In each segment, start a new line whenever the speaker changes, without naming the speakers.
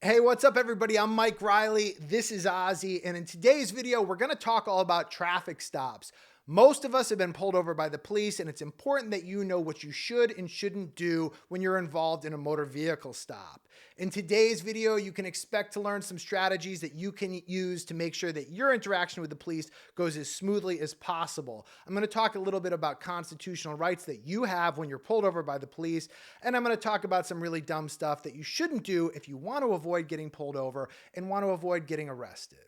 Hey, what's up everybody? I'm Mike Riley. This is Ozzy. And in today's video, we're going to talk all about traffic stops. Most of us have been pulled over by the police, and it's important that you know what you should and shouldn't do when you're involved in a motor vehicle stop. In today's video, you can expect to learn some strategies that you can use to make sure that your interaction with the police goes as smoothly as possible. I'm going to talk a little bit about constitutional rights that you have when you're pulled over by the police, and I'm going to talk about some really dumb stuff that you shouldn't do if you want to avoid getting pulled over and want to avoid getting arrested.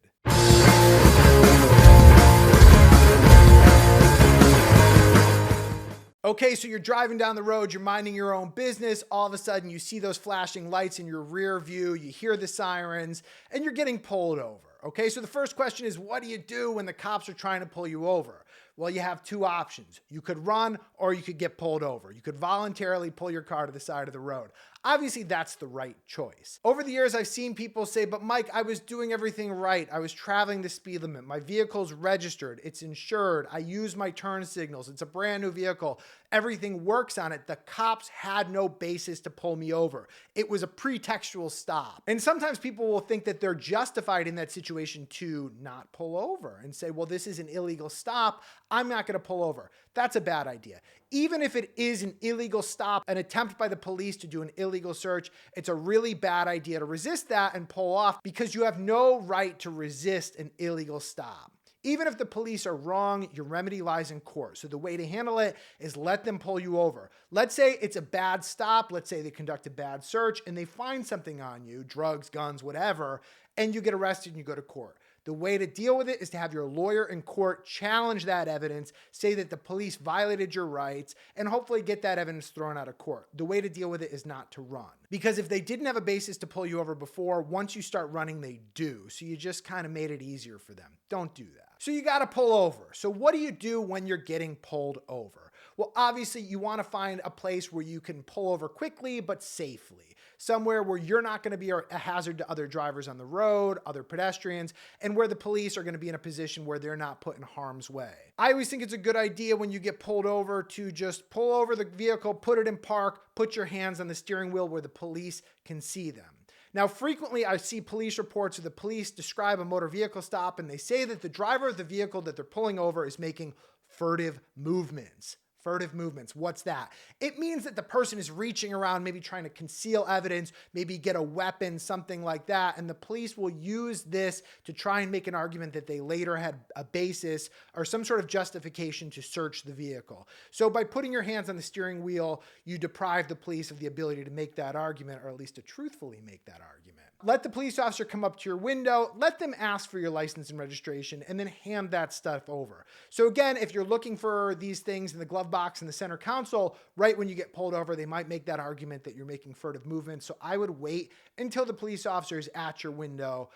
Okay, so you're driving down the road, you're minding your own business, all of a sudden you see those flashing lights in your rear view, you hear the sirens, and you're getting pulled over. Okay, so the first question is, what do you do when the cops are trying to pull you over? Well, you have two options. You could run or you could get pulled over. You could voluntarily pull your car to the side of the road. Obviously, that's the right choice. Over the years, I've seen people say, but Mike, I was doing everything right. I was traveling the speed limit. My vehicle's registered. It's insured. I use my turn signals. It's a brand new vehicle. Everything works on it. The cops had no basis to pull me over. It was a pretextual stop. And sometimes people will think that they're justified in that situation to not pull over and say, well, this is an illegal stop. I'm not going to pull over. That's a bad idea. Even if it is an illegal stop, an attempt by the police to do an illegal search, it's a really bad idea to resist that and pull off because you have no right to resist an illegal stop. Even if the police are wrong, your remedy lies in court. So the way to handle it is let them pull you over. Let's say it's a bad stop. Let's say they conduct a bad search and they find something on you, drugs, guns, whatever, and you get arrested and you go to court. The way to deal with it is to have your lawyer in court challenge that evidence, say that the police violated your rights, and hopefully get that evidence thrown out of court. The way to deal with it is not to run. Because if they didn't have a basis to pull you over before, once you start running, they do. So you just kind of made it easier for them. Don't do that. So you got to pull over. So what do you do when you're getting pulled over? Well, obviously you want to find a place where you can pull over quickly, but safely. Somewhere where you're not going to be a hazard to other drivers on the road, other pedestrians, and where the police are going to be in a position where they're not put in harm's way. I always think it's a good idea when you get pulled over to just pull over the vehicle, put it in park, put your hands on the steering wheel where the police can see them. Now, frequently I see police reports where the police describe a motor vehicle stop and they say that the driver of the vehicle that they're pulling over is making furtive movements. Furtive movements. What's that? It means that the person is reaching around, maybe trying to conceal evidence, maybe get a weapon, something like that. And the police will use this to try and make an argument that they later had a basis or some sort of justification to search the vehicle. So by putting your hands on the steering wheel, you deprive the police of the ability to make that argument, or at least to truthfully make that argument. Let the police officer come up to your window, let them ask for your license and registration, and then hand that stuff over. So again, if you're looking for these things in the glove box in the center console, right when you get pulled over, they might make that argument that you're making furtive movements. So I would wait until the police officer is at your window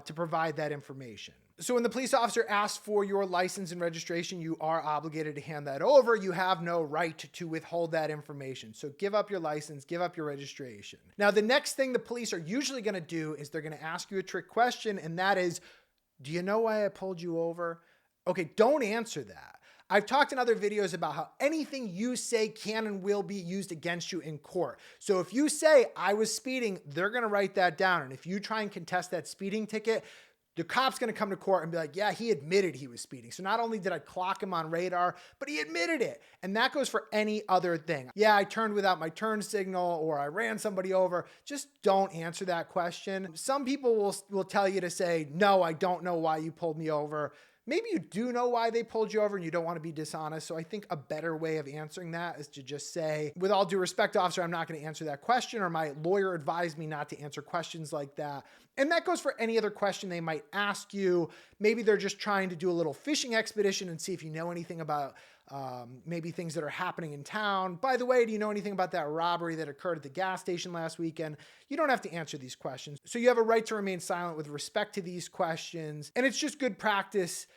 to provide that information. So when the police officer asks for your license and registration, you are obligated to hand that over. You have no right to withhold that information. So give up your license, give up your registration. Now, the next thing the police are usually going to do is they're going to ask you a trick question, and that is, do you know why I pulled you over? Okay, don't answer that. I've talked in other videos about how anything you say can and will be used against you in court. So if you say I was speeding, they're going to write that down. And if you try and contest that speeding ticket, the cop's going to come to court and be like, yeah, he admitted he was speeding. So not only did I clock him on radar, but he admitted it. And that goes for any other thing. Yeah, I turned without my turn signal or I ran somebody over. Just don't answer that question. Some people will tell you to say, no, I don't know why you pulled me over. Maybe you do know why they pulled you over and you don't want to be dishonest. So I think a better way of answering that is to just say, with all due respect, officer, I'm not going to answer that question, or my lawyer advised me not to answer questions like that. And that goes for any other question they might ask you. Maybe they're just trying to do a little fishing expedition and see if you know anything about maybe things that are happening in town. By the way, do you know anything about that robbery that occurred at the gas station last weekend? You don't have to answer these questions. So you have a right to remain silent with respect to these questions. And it's just good practice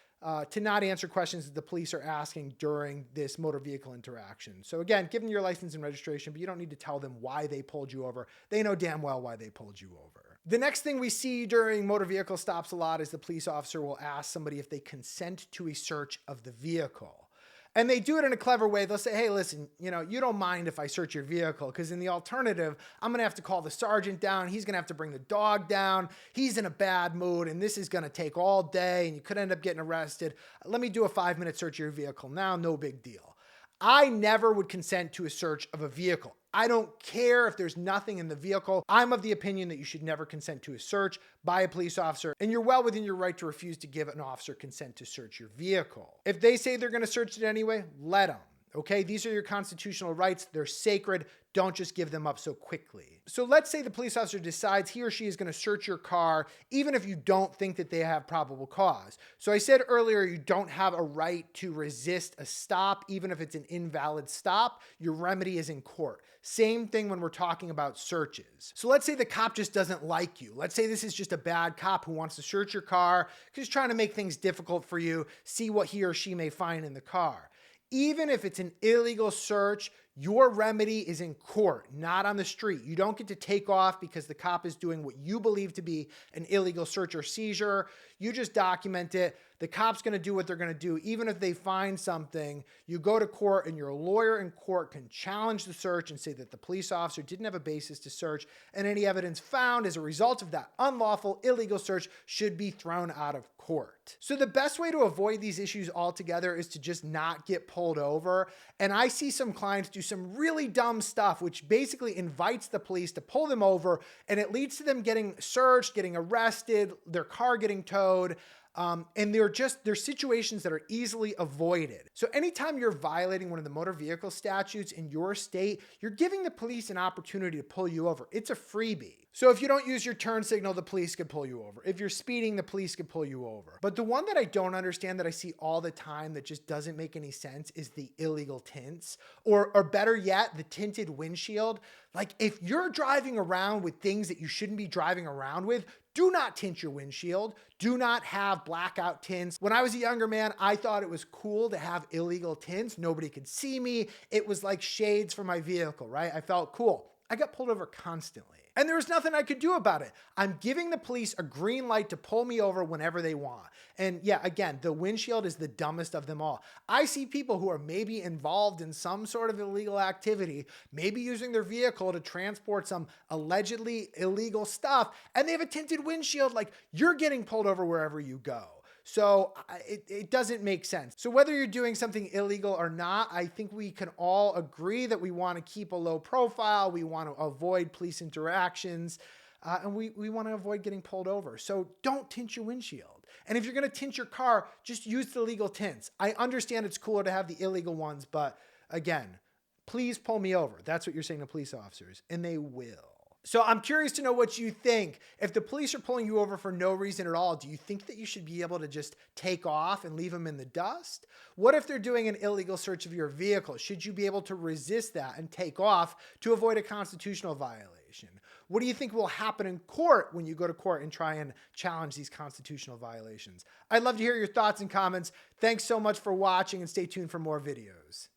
to not answer questions that the police are asking during this motor vehicle interaction. So again, give them your license and registration, but you don't need to tell them why they pulled you over. They know damn well why they pulled you over. The next thing we see during motor vehicle stops a lot is the police officer will ask somebody if they consent to a search of the vehicle. And they do it in a clever way. They'll say, hey, listen, you don't mind if I search your vehicle, because in the alternative, I'm going to have to call the sergeant down. He's going to have to bring the dog down. He's in a bad mood, and this is going to take all day, and you could end up getting arrested. Let me do a 5-minute search of your vehicle now. No big deal. I never would consent to a search of a vehicle. I don't care if there's nothing in the vehicle. I'm of the opinion that you should never consent to a search by a police officer, and you're well within your right to refuse to give an officer consent to search your vehicle. If they say they're going to search it anyway, let them. Okay, these are your constitutional rights. They're sacred. Don't just give them up so quickly. So let's say the police officer decides he or she is going to search your car, even if you don't think that they have probable cause. So I said earlier, you don't have a right to resist a stop, even if it's an invalid stop. Your remedy is in court. Same thing when we're talking about searches. So let's say the cop just doesn't like you. Let's say this is just a bad cop who wants to search your car because he's trying to make things difficult for you, see what he or she may find in the car. Even if it's an illegal search, your remedy is in court, not on the street. You don't get to take off because the cop is doing what you believe to be an illegal search or seizure. You just document it. The cop's going to do what they're going to do. Even if they find something, you go to court and your lawyer in court can challenge the search and say that the police officer didn't have a basis to search, and any evidence found as a result of that unlawful illegal search should be thrown out of court. So the best way to avoid these issues altogether is to just not get pulled over. And I see some clients do some really dumb stuff, which basically invites the police to pull them over, and it leads to them getting searched, getting arrested, their car getting towed. And they're situations that are easily avoided. So anytime you're violating one of the motor vehicle statutes in your state, you're giving the police an opportunity to pull you over. It's a freebie. So if you don't use your turn signal, the police could pull you over. If you're speeding, the police could pull you over. But the one that I don't understand, that I see all the time that just doesn't make any sense, is the illegal tints, or better yet, the tinted windshield. Like, if you're driving around with things that you shouldn't be driving around with, do not tint your windshield. Do not have blackout tints. When I was a younger man, I thought it was cool to have illegal tints. Nobody could see me. It was like shades for my vehicle, right? I felt cool. I got pulled over constantly, and there was nothing I could do about it. I'm giving the police a green light to pull me over whenever they want. And yeah, again, the windshield is the dumbest of them all. I see people who are maybe involved in some sort of illegal activity, maybe using their vehicle to transport some allegedly illegal stuff, and they have a tinted windshield. Like, you're getting pulled over wherever you go. So it doesn't make sense. So whether you're doing something illegal or not, I think we can all agree that we want to keep a low profile. We want to avoid police interactions, and we want to avoid getting pulled over. So don't tint your windshield. And if you're going to tint your car, just use the legal tints. I understand it's cooler to have the illegal ones, but again, please pull me over. That's what you're saying to police officers, and they will. So I'm curious to know what you think. If the police are pulling you over for no reason at all, do you think that you should be able to just take off and leave them in the dust? What if they're doing an illegal search of your vehicle? Should you be able to resist that and take off to avoid a constitutional violation? What do you think will happen in court when you go to court and try and challenge these constitutional violations? I'd love to hear your thoughts and comments. Thanks so much for watching, and stay tuned for more videos.